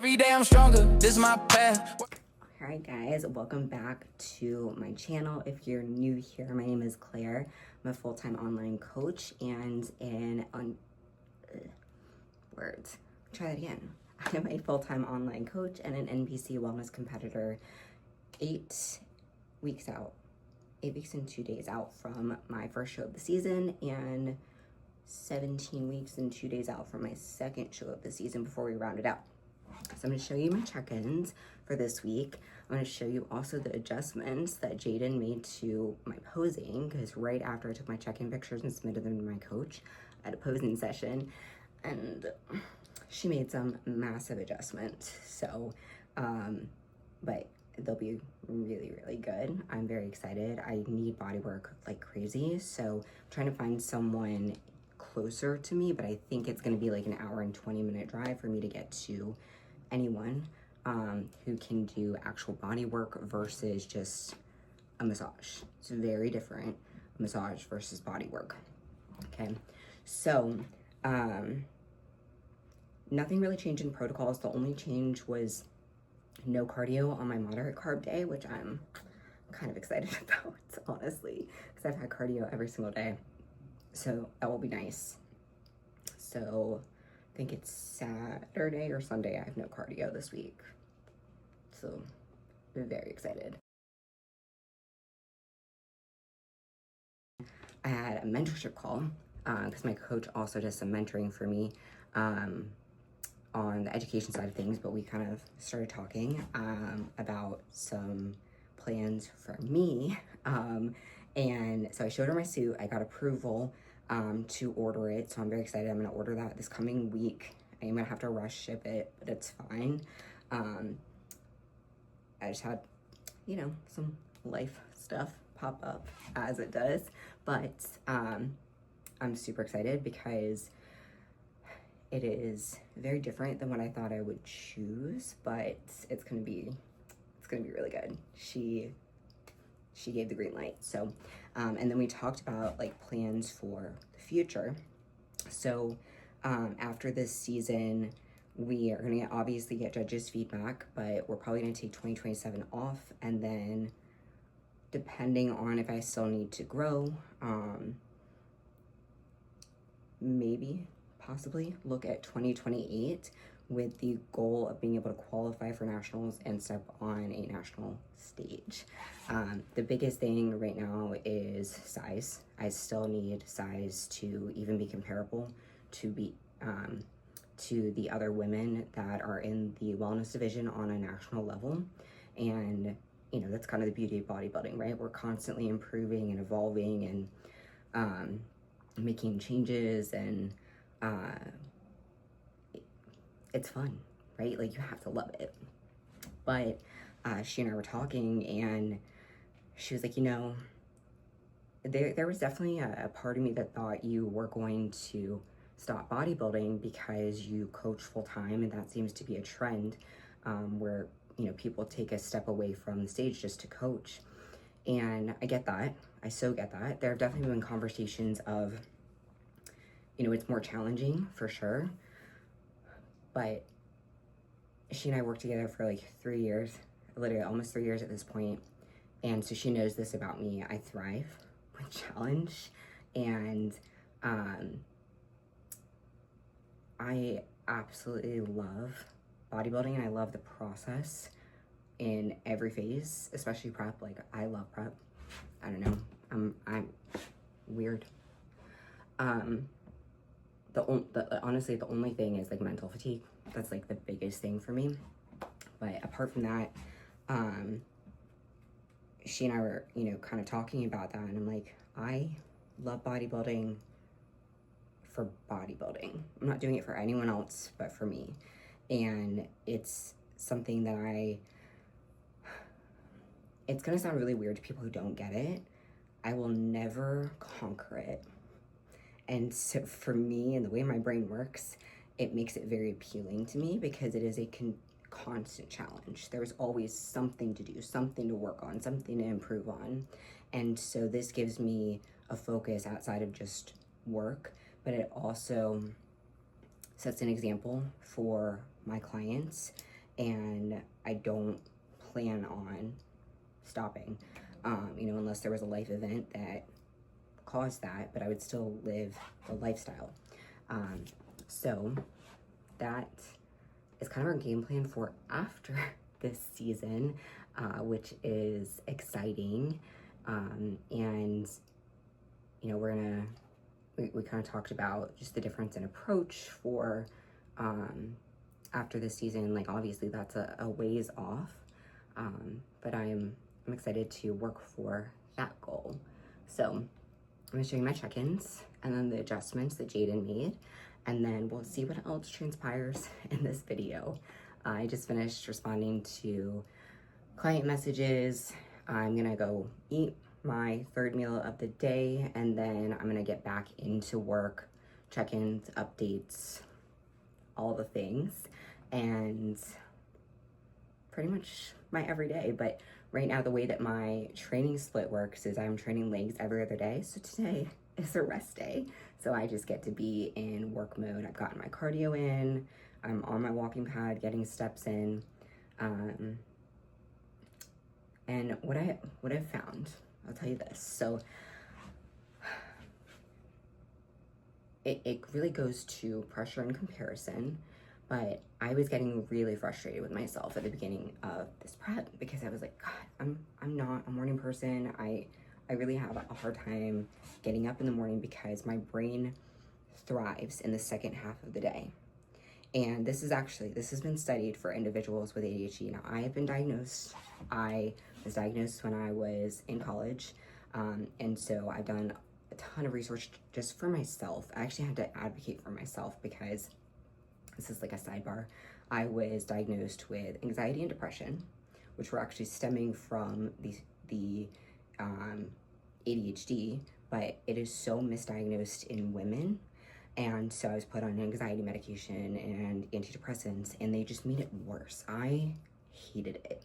every day I'm stronger. This is my path. Alright guys, welcome back to my channel. If you're new here, my name is Claire. I'm a full-time online coach and Try that again. I am a full-time online coach and an NPC wellness competitor 8 weeks and 2 days out from my first show of the season and 17 weeks and 2 days out from my second show of the season before we round it out. So I'm going to show you my check-ins for this week. I'm going to show you also the adjustments that Jaden made to my posing, because right after I took my check-in pictures and submitted them to my coach, I had a posing session and she made some massive adjustments. So, but they'll be really, really good. I'm very excited. I need body work like crazy. So I'm trying to find someone closer to me, but I think it's going to be like an hour and 20-minute drive for me to get to anyone who can do actual body work versus just a massage. It's very different, massage versus body work. Okay, so nothing really changed in protocols. The only change was no cardio on my moderate carb day, which I'm kind of excited about, honestly, because I've had cardio every single day. So that will be nice. So I think it's Saturday or Sunday. I have no cardio this week. So I'm very excited. I had a mentorship call because my coach also does some mentoring for me on the education side of things, but we kind of started talking about some plans for me. And so I showed her my suit. I got approval to order it. So I'm very excited. I'm going to order that this coming week. I am going to have to rush ship it, but it's fine. I just had, you know, some life stuff pop up as it does, but I'm super excited because it is very different than what I thought I would choose, but it's gonna be really good. She gave the green light. So and then we talked about like plans for the future. So after this season, we are gonna obviously get judges' feedback, but we're probably gonna take 2027 off, and then depending on if I still need to grow, maybe possibly look at 2028 with the goal of being able to qualify for nationals and step on a national stage. The biggest thing right now is size. I still need size to even be comparable to the other women that are in the wellness division on a national level. And you know, that's kind of the beauty of bodybuilding, right? We're constantly improving and evolving and making changes, and it's fun, right? Like, you have to love it. But she and I were talking, and she was like, you know, there was definitely a part of me that thought you were going to stop bodybuilding because you coach full-time, and that seems to be a trend where, you know, people take a step away from the stage just to coach. And I get that. I so get that. There have definitely been conversations of, you know, it's more challenging for sure, but she and I worked together for like 3 years, literally almost 3 years at this point. And so she knows this about me. I thrive with challenge, and I absolutely love bodybuilding, and I love the process in every phase, especially prep. Like, I love prep. I don't know. I'm weird. Honestly, the only thing is like mental fatigue. That's like the biggest thing for me. But apart from that, she and I were, you know, kind of talking about that, and I'm like, I love bodybuilding for bodybuilding. I'm not doing it for anyone else but for me. And it's something that it's gonna sound really weird to people who don't get it. I will never conquer it. And so for me, and the way my brain works, it makes it very appealing to me because it is a constant challenge. There's always something to do, something to work on, something to improve on. And so this gives me a focus outside of just work, but it also sets an example for my clients and I don't plan on stopping, unless there was a life event that caused that, but I would still live the lifestyle. So that is kind of our game plan for after this season, which is exciting. And we kind of talked about just the difference in approach for after this season. Like, obviously that's a ways off, but I'm excited to work for that goal. So I'm gonna show you my check-ins and then the adjustments that Jaden made, and then we'll see what else transpires in this video. I just finished responding to client messages. I'm gonna go eat my third meal of the day, and then I'm gonna get back into work, check-ins, updates, all the things, and pretty much my everyday. But right now, the way that my training split works is I'm training legs every other day. So today is a rest day. So I just get to be in work mode. I've gotten my cardio in. I'm on my walking pad, getting steps in. And what I've found, I'll tell you this. So it really goes to pressure and comparison. But I was getting really frustrated with myself at the beginning of this prep, because I was like, God, I'm not a morning person. I really have a hard time getting up in the morning because my brain thrives in the second half of the day. And this has been studied for individuals with ADHD. Now, I have been diagnosed. I was diagnosed when I was in college. And so I've done a ton of research just for myself. I actually had to advocate for myself because, this is like a sidebar, I was diagnosed with anxiety and depression, which were actually stemming from the ADHD, but it is so misdiagnosed in women. And so I was put on anxiety medication and antidepressants, and they just made it worse. I hated it.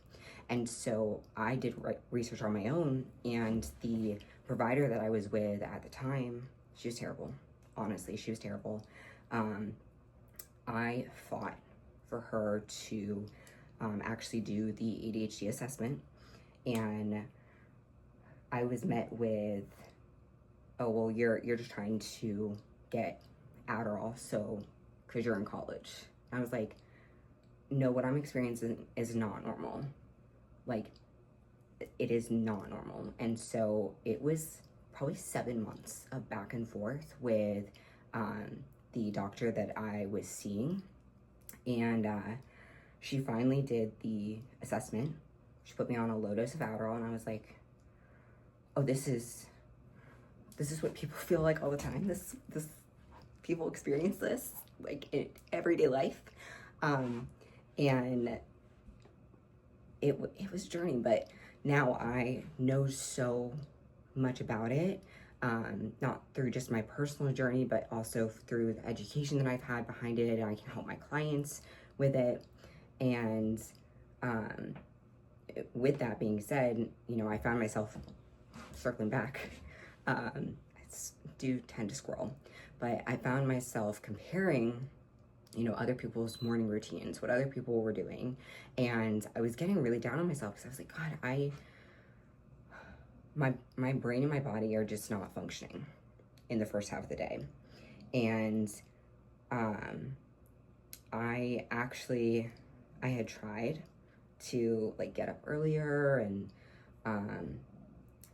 And so I did research on my own, and the provider that I was with at the time, she was terrible. Honestly, she was terrible. I fought for her to actually do the ADHD assessment, and I was met with, oh, well, you're just trying to get Adderall, so, because you're in college. I was like, no, what I'm experiencing is not normal. Like, it is not normal. And so it was probably 7 months of back and forth with the doctor that I was seeing. And she finally did the assessment. She put me on a low dose of Adderall, and I was like, oh, this is what people feel like all the time. This people experience this like in everyday life. And it was a journey, but now I know so much about it, not through just my personal journey, but also through the education that I've had behind it, and I can help my clients with it. And with that being said, I found myself circling back. I do tend to scroll, but I found myself comparing other people's morning routines, what other people were doing. And I was getting really down on myself because I was like, God, my brain and my body are just not functioning in the first half of the day. And I had tried to like get up earlier, and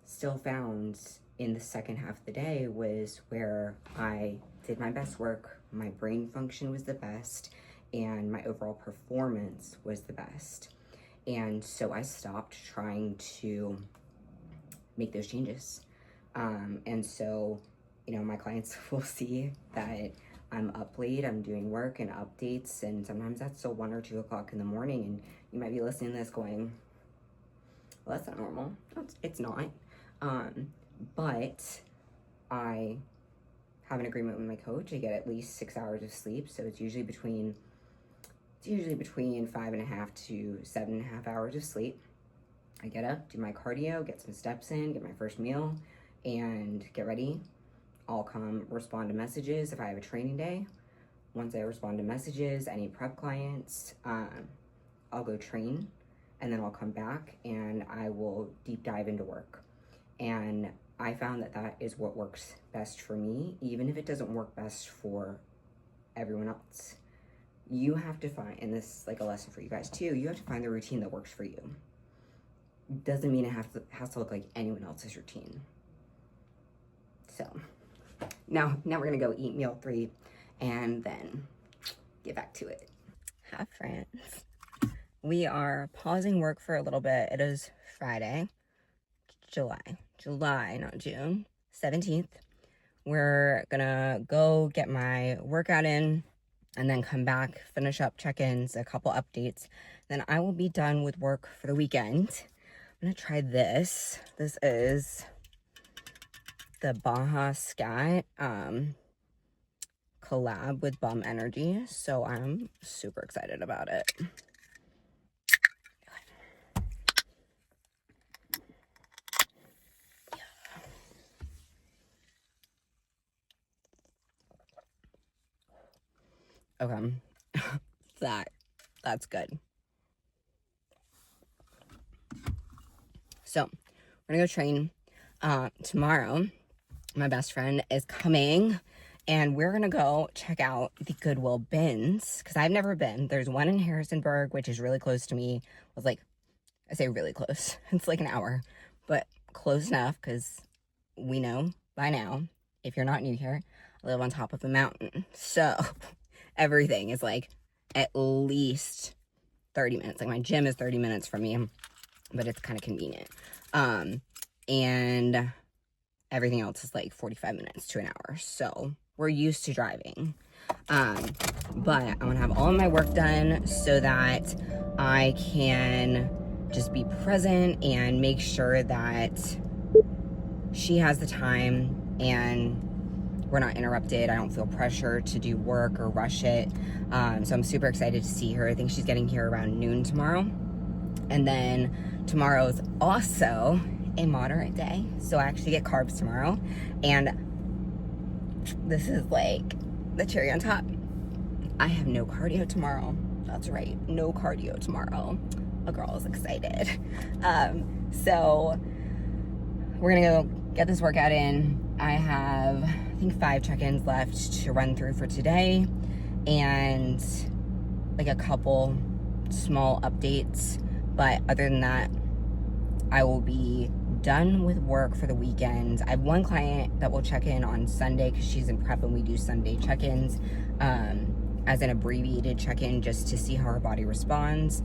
still found in the second half of the day was where I did my best work, my brain function was the best, and my overall performance was the best. And so I stopped trying to make those changes. And so, my clients will see that I'm up late, I'm doing work and updates, and sometimes that's still 1 or 2 o'clock in the morning, and you might be listening to this going, well, that's not normal. No, it's not. But I have an agreement with my coach. I get at least 6 hours of sleep, so it's usually between 5.5 to 7.5 hours of sleep. I get up, do my cardio, get some steps in, get my first meal, and get ready. I'll come respond to messages if I have a training day. Once I respond to messages, any prep clients, I'll go train, and then I'll come back and I will deep dive into work. And I found that that is what works best for me, even if it doesn't work best for everyone else. You have to find, and this is like a lesson for you guys too, you have to find the routine that works for you. Doesn't mean it has to look like anyone else's routine. So now we're gonna go eat meal 3 and then get back to it. Hi friends. We are pausing work for a little bit. It is Friday, July, not June, 17th. We're gonna go get my workout in and then come back, finish up check-ins, a couple updates. Then I will be done with work for the weekend. I'm gonna try this. This is the Baja Scat collab with Bum Energy. So I'm super excited about it. Okay, that's good. So we're gonna go train tomorrow. My best friend is coming and we're gonna go check out the Goodwill bins because I've never been. There's one in Harrisonburg, which is really close to me. It's like, I say really close, it's like an hour, but close enough because we know by now, if you're not new here, I live on top of a mountain. So everything is like at least 30 minutes. Like my gym is 30 minutes from me, but it's kind of convenient. And everything else is like 45 minutes to an hour. So we're used to driving. But I want to have all of my work done so that I can just be present and make sure that she has the time and we're not interrupted. I don't feel pressure to do work or rush it. So I'm super excited to see her. I think she's getting here around noon tomorrow. And then tomorrow is also a moderate day. So I actually get carbs tomorrow. And this is like the cherry on top. I have no cardio tomorrow. That's right, no cardio tomorrow. A girl is excited. So we're gonna go get this workout in. I have, I think 5 check-ins left to run through for today and like a couple small updates. But other than that, I will be done with work for the weekend. I have one client that will check in on Sunday because she's in prep and we do Sunday check-ins as an abbreviated check-in just to see how her body responds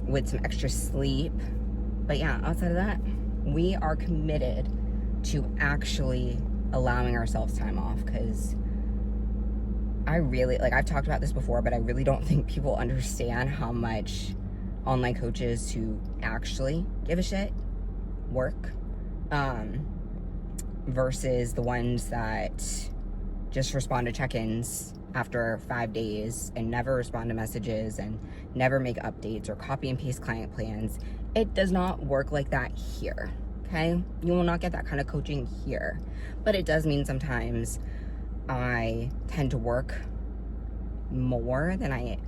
with some extra sleep. But yeah, outside of that, we are committed to actually allowing ourselves time off because I really, like I've talked about this before, but I really don't think people understand how much online coaches who actually give a shit work versus the ones that just respond to check-ins after 5 days and never respond to messages and never make updates or copy and paste client plans. It does not work like that here, okay? You will not get that kind of coaching here. But it does mean sometimes I tend to work more than I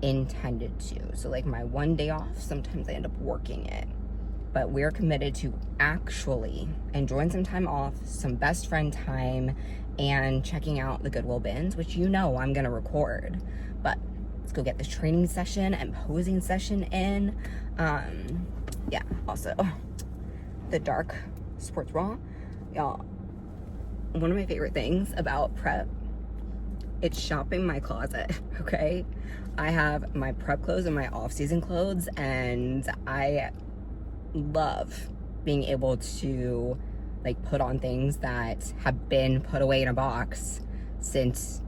intended to. So like my one day off, sometimes I end up working it. But we're committed to actually enjoying some time off, some best friend time, and checking out the Goodwill bins, which you know I'm gonna record. But let's go get this training session and posing session in. Yeah, also the dark sports bra. Y'all, one of my favorite things about prep, it's shopping my closet, okay? I have my prep clothes and my off-season clothes, and I love being able to like put on things that have been put away in a box since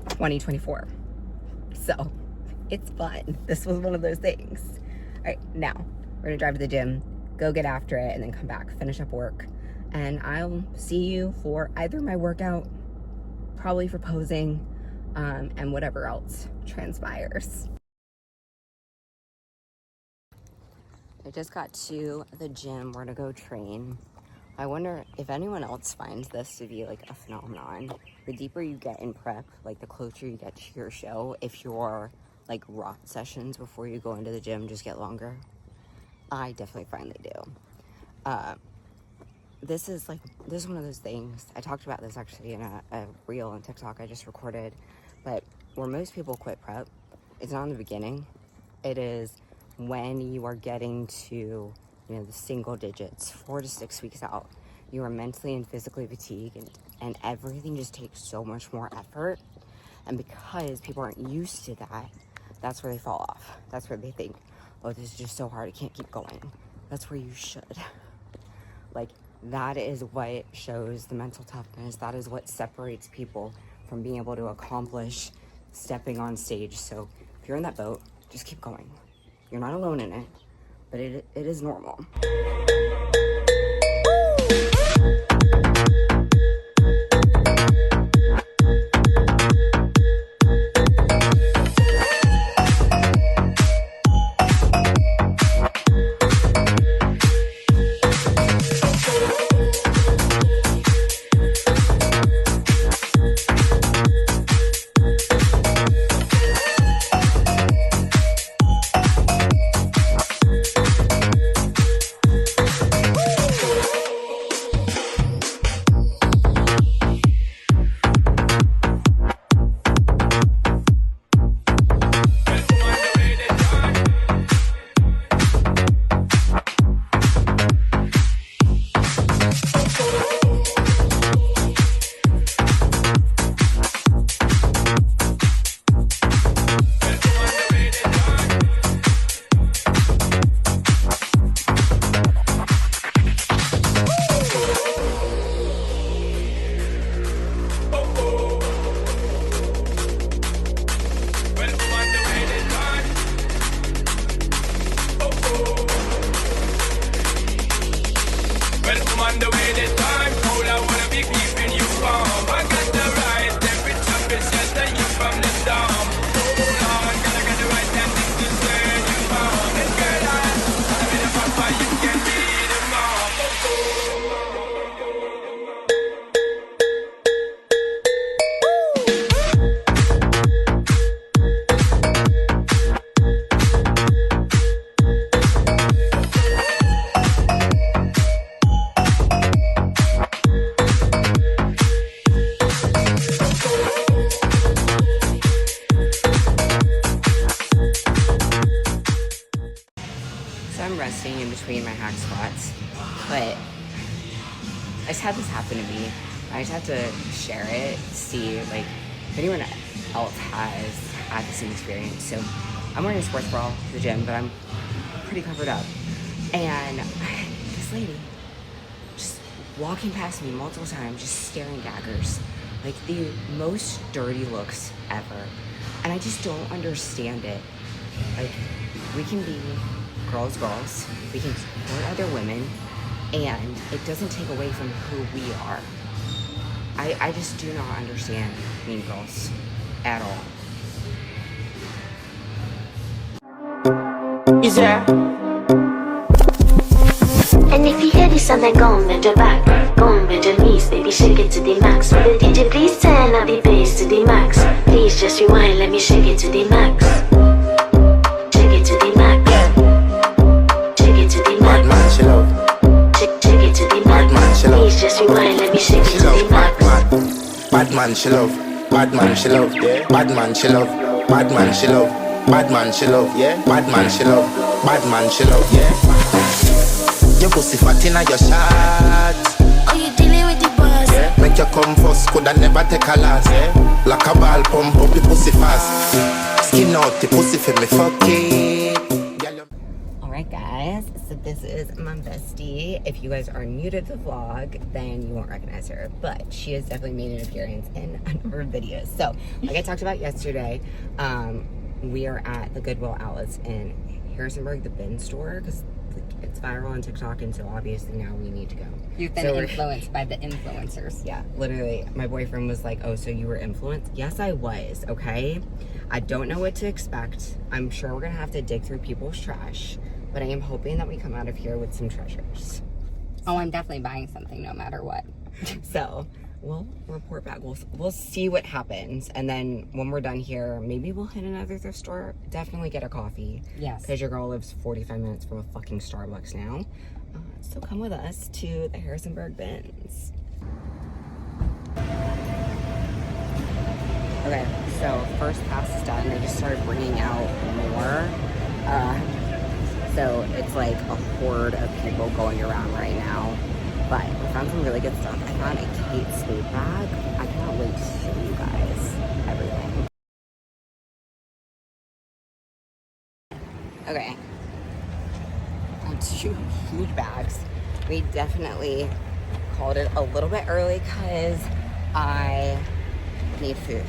2024. So it's fun. This was one of those things. All right, now we're gonna drive to the gym, go get after it, and then come back, finish up work. And I'll see you for either my workout, probably for posing, and whatever else transpires. I just got to the gym. We're gonna go train. I wonder if anyone else finds this to be like a phenomenon. The deeper you get in prep, like the closer you get to your show, if you're like rot sessions before you go into the gym just get longer? I definitely find they do. This is one of those things. I talked about this actually in a reel on TikTok I just recorded, but where most people quit prep, it's not in the beginning. It is when you are getting to, the single digits, 4 to 6 weeks out. You are mentally and physically fatigued, and everything just takes so much more effort. And because people aren't used to that, that's where they fall off. That's where they think, oh, this is just so hard, I can't keep going. That's where you should. Like, that is what shows the mental toughness. That is what separates people from being able to accomplish stepping on stage. So if you're in that boat, just keep going. You're not alone in it, but it is normal. Resting in between my hack squats, but I just had this happen to me. I just had to share it to see like if anyone else has had the same experience. So I'm wearing a sports bra to the gym, but I'm pretty covered up, and this lady just walking past me multiple times, just staring daggers, like the most dirty looks ever, and I just don't understand it. Like, we can be girls, we can support other women, and it doesn't take away from who we are. I just do not understand Mean Girls at all. Is there? And if you hear this and then go on bend your back, go on bend your knees, baby, shake it to the max. Will the DJ please turn up the bass to the max? Please just rewind, let me shake it to the max. Shake it to the max. Shake it to the max. Bad man, she love. Shake it to the max. Bad man, she love. Please just rewind, let me shake it to the max. Bad man, she love. Bad man, she love. Bad man, she love. Bad man, she love. Bad man, she love. Yeah. Bad man, she love. Bad man, she love. Yeah. Your pussy fat inna your shot. Are you dealing with the boss? Yeah. Make you come first, coulda never take a last. Yeah. Like a ball pump up the pussy fast. Skin out the pussy for me fuck it. Alright guys, so this is my bestie. If you guys are new to the vlog, then you won't recognize her, but she has definitely made an appearance in a number of videos. So, like I talked about yesterday, we are at the Goodwill outlets in Harrisonburg, the bin store, because it's viral on TikTok, and so obviously now we need to go. You've been influenced by the influencers. Yeah, literally. My boyfriend was like, oh, so you were influenced? Yes, I was, okay? I don't know what to expect. I'm sure we're going to have to dig through people's trash, but I am hoping that we come out of here with some treasures. Oh, I'm definitely buying something no matter what. So, we'll report back. We'll see what happens. And then when we're done here, maybe we'll hit another thrift store. Definitely get a coffee. Yes. Because your girl lives 45 minutes from a fucking Starbucks now. So come with us to the Harrisonburg Bins. Okay, so first pass is done. They just started bringing out more. So it's like a horde of people going around right now. But we found some really good stuff. I found a Kate Spade bag. I cannot wait to show you guys everything. Okay. Found 2 huge bags. We definitely called it a little bit early because I need food.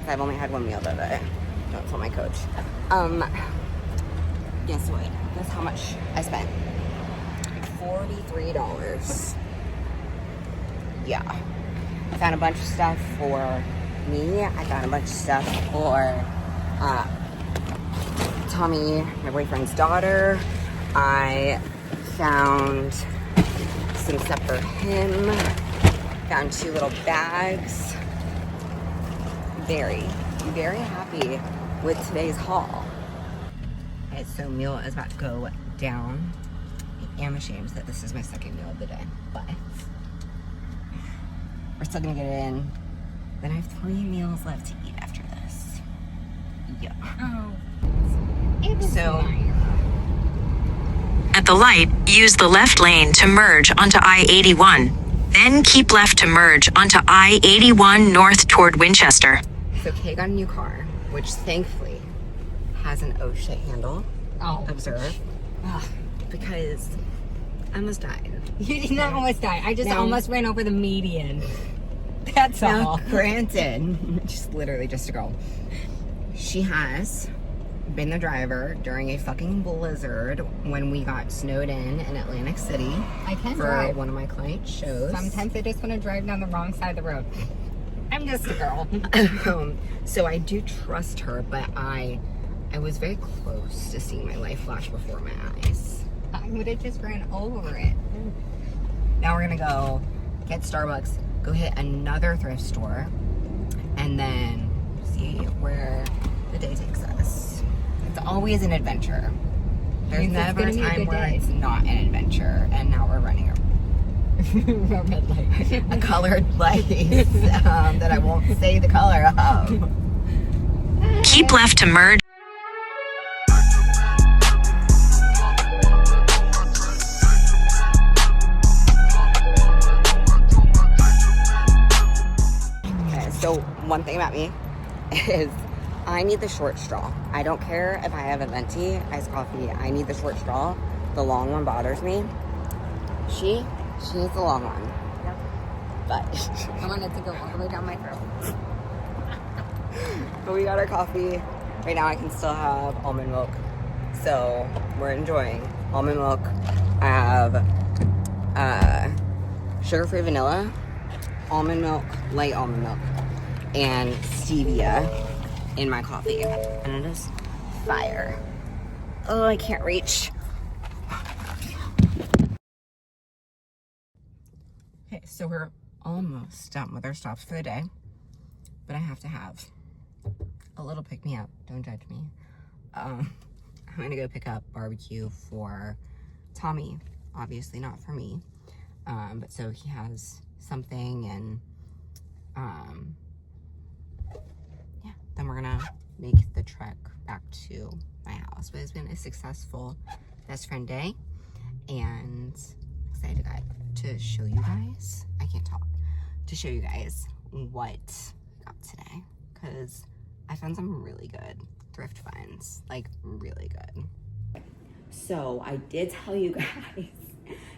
I've only had 1 meal today. Don't tell my coach. Guess what? Guess how much I spent? $43. Yeah. I found a bunch of stuff for me. I found a bunch of stuff for Tommy, my boyfriend's daughter. I found some stuff for him. Found 2 little bags. Very, very happy with today's haul. Okay, so meal is about to go down. I am ashamed that this is my second meal of the day, but we're still gonna get it in. Then I have 3 meals left to eat after this. Yeah. Oh. It was So, At the light, use the left lane to merge onto I-81. Then keep left to merge onto I-81 north toward Winchester. so Kay got a new car, which thankfully has an oh shit handle. Oh. Observe. Because I almost died. You did not almost die. I just No. almost ran over the median. That's Now, all. granted, just literally just a girl. She has been the driver during a fucking blizzard when we got snowed in Atlantic City I can for drive. one of my client shows. Sometimes I just want to drive down the wrong side of the road. I'm just a girl. So I do trust her, but I was very close to seeing my life flash before my eyes. I would have just ran over it. Now we're gonna go get Starbucks, go hit another thrift store, and then see where the day takes us. It's always an adventure. There's Means it's never gonna a be a time good where day. it's not an adventure, and now we're running A red light. a colored light that I won't say the color of. Keep left to merge. Okay, so one thing about me is I need the short straw. I don't care if I have a venti iced coffee. I need the short straw. The long one bothers me. She needs the long one. But I want it to go all the way down my throat. but we got our coffee. Right now I can still have almond milk. So we're enjoying almond milk. I have sugar-free vanilla, almond milk, light almond milk, and stevia in my coffee. And it is fire. Oh, I can't reach. Okay, so we're almost done with our stops for the day. But I have to have a little pick-me-up. Don't judge me. I'm gonna go pick up barbecue for Tommy. Obviously not for me. But so he has something, and yeah, then we're gonna make the trek back to my house. But it's been a successful best friend day, and excited to show you guys. I can't talk. To show you guys what I got today, because I found some really good thrift finds, like really good. So I did tell you guys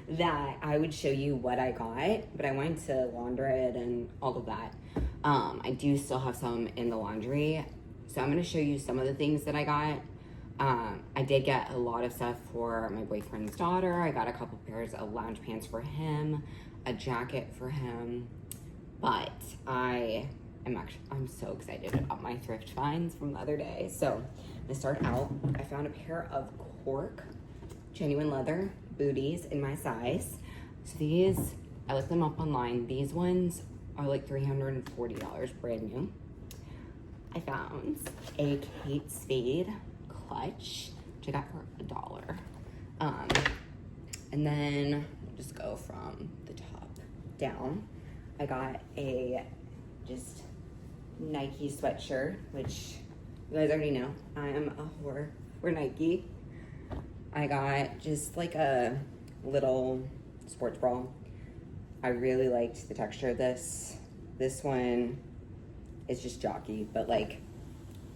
that I would show you what I got, but I wanted to launder it and all of that. I do still have some in the laundry, so I'm gonna show you some of the things that I got. I did get a lot of stuff for my boyfriend's daughter. I got a couple pairs of lounge pants for him, a jacket for him, but I'm so excited about my thrift finds from the other day. So I'm gonna start out. I found a pair of cork genuine leather booties in my size. So these, I looked them up online. These ones are like $340 brand new. I found a Kate Spade clutch, which I got for $1. And then just go from the top down. I got a just Nike sweatshirt, which you guys already know. I am a whore for Nike. I got just like a little sports bra. I really liked the texture of this. This one is just jockey, but like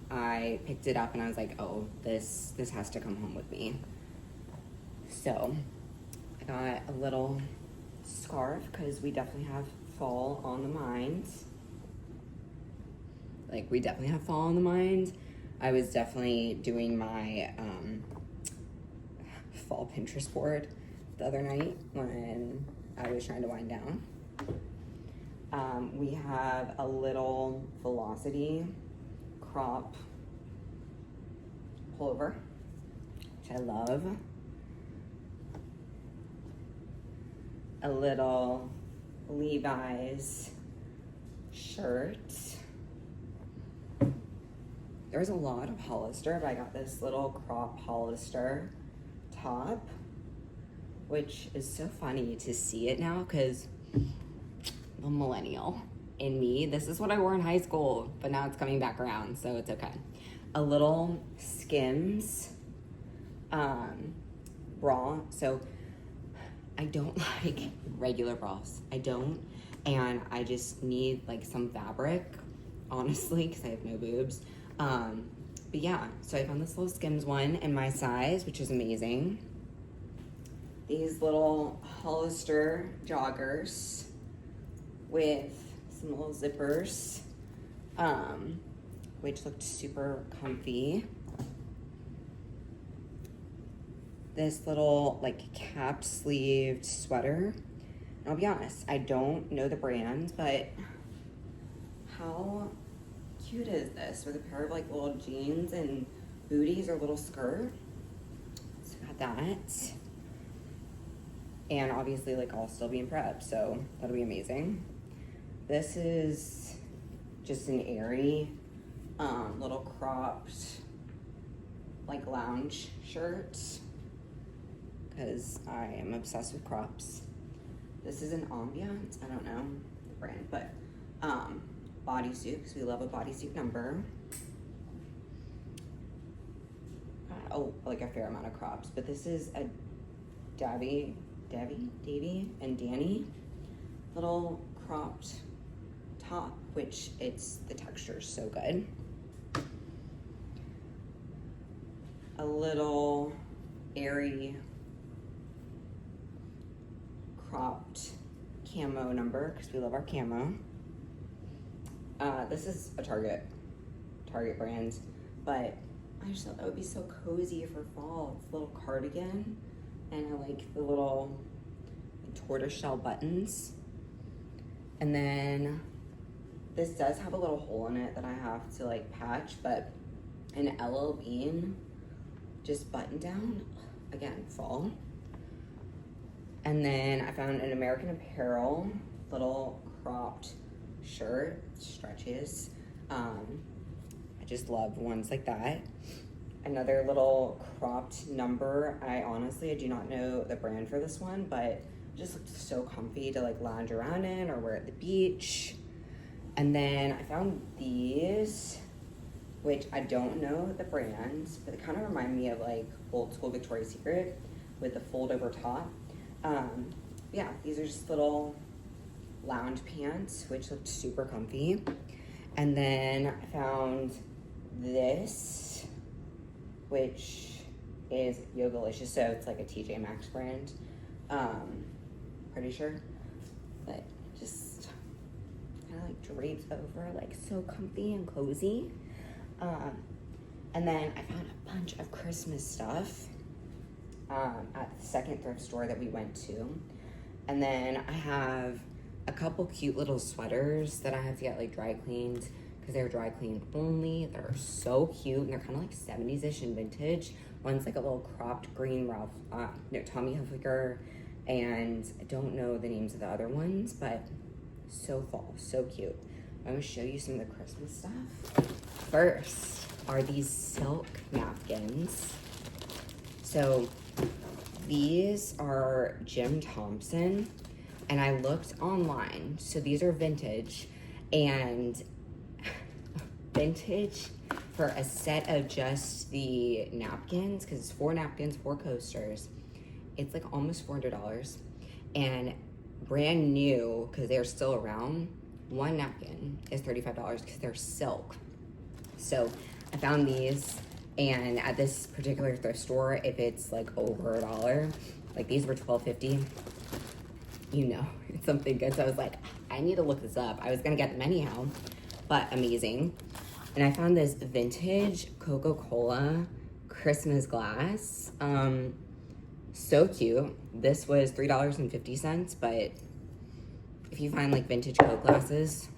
I picked it up and I was like, oh, this has to come home with me. So I got a little scarf because we definitely have fall on the mind. Like, we definitely have fall on the mind. I was definitely doing my fall Pinterest board the other night when I was trying to wind down. We have a little Velocity crop pullover, which I love. A little Levi's shirt. There's a lot of Hollister, but I got this little crop Hollister top, which is so funny to see it now because the millennial in me, this is what I wore in high school, but now it's coming back around, so it's okay. A little Skims bra. So I don't like regular bras. I don't. And I just need like some fabric, honestly, because I have no boobs. But yeah, so I found this little Skims one in my size, which is amazing. These little Hollister joggers with some little zippers, which looked super comfy. This little like cap sleeved sweater. And I'll be honest, I don't know the brand, but how cute is this with a pair of like little jeans and booties or little skirt? So got that. And obviously like I'll still be in prep, so that'll be amazing. This is just an airy little cropped like lounge shirt because I am obsessed with crops. This is an Ambiance, I don't know the brand, but bodysuit, because we love a bodysuit number. Oh, like a fair amount of crops, but this is a Davy and Danny little cropped top, which the texture is so good. A little airy cropped camo number, because we love our camo. This is a Target brand, but I just thought that would be so cozy for fall. It's a little cardigan, and I like the little tortoiseshell buttons. And then this does have a little hole in it that I have to like patch, but an LL Bean just button down, again, fall. And then I found an American Apparel little cropped shirt, stretches. I just love ones like that. Another little cropped number. I do not know the brand for this one, but it just looked so comfy to like lounge around in or wear at the beach. And then I found these, which I don't know the brand, but they kind of remind me of like old school Victoria's Secret with the fold over top. Yeah, these are just little lounge pants, which looked super comfy. And then I found this, which is Yogalicious, so it's like a TJ Maxx brand. Pretty sure, but just kind of like drapes over, like so comfy and cozy. And then I found a bunch of Christmas stuff at the second thrift store that we went to. And then I have a couple cute little sweaters that I have to get like dry cleaned because they're dry cleaned only. They're so cute and they're kind of like 70s-ish and vintage. One's like a little cropped green Tommy Hilfiger, and I don't know the names of the other ones, but So fall, so cute. I'm gonna show you some of the Christmas stuff. First are these silk napkins. So these are Jim Thompson, and I looked online. So these are vintage, and vintage for a set of just the napkins, because it's 4 napkins, 4 coasters. It's like almost $400, and brand new, because they're still around, 1 napkin is $35 because they're silk. So I found these, and at this particular thrift store, if it's like over $1, like these were $12.50, you know, it's something good. So I was like, I need to look this up. I was gonna get them anyhow, but amazing. And I found this vintage Coca-Cola Christmas glass. So cute. This was $3.50, but if you find like vintage Coke glasses.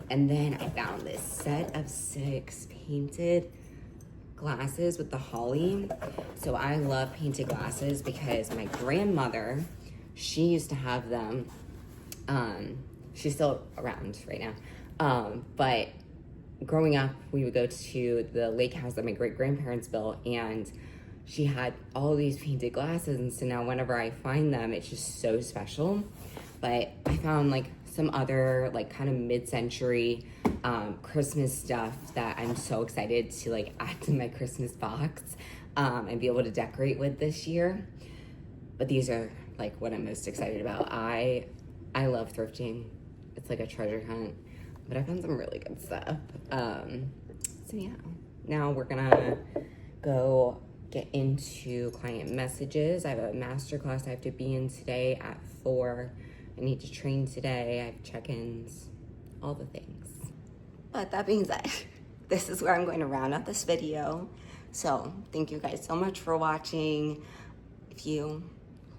And then I found this set of 6 painted glasses with the holly. So I love painted glasses because my grandmother, she used to have them. She's still around right now. But growing up, we would go to the lake house that my great-grandparents built, and she had all these painted glasses, and so now whenever I find them, it's just so special. But I found like some other like kind of mid-century Christmas stuff that I'm so excited to like add to my Christmas box and be able to decorate with this year. But these are like what I'm most excited about. I love thrifting. It's like a treasure hunt, but I found some really good stuff. So yeah, now we're gonna go get into client messages. I have a masterclass I have to be in today at 4. I need to train today. I have check-ins, all the things. But that being said, this is where I'm going to round out this video. So thank you guys so much for watching. If you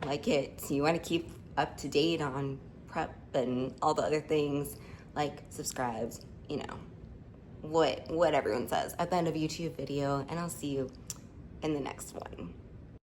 like it, so you want to keep up to date on prep and all the other things, like, subscribe, you know, what everyone says at the end of a YouTube video, and I'll see you in the next one.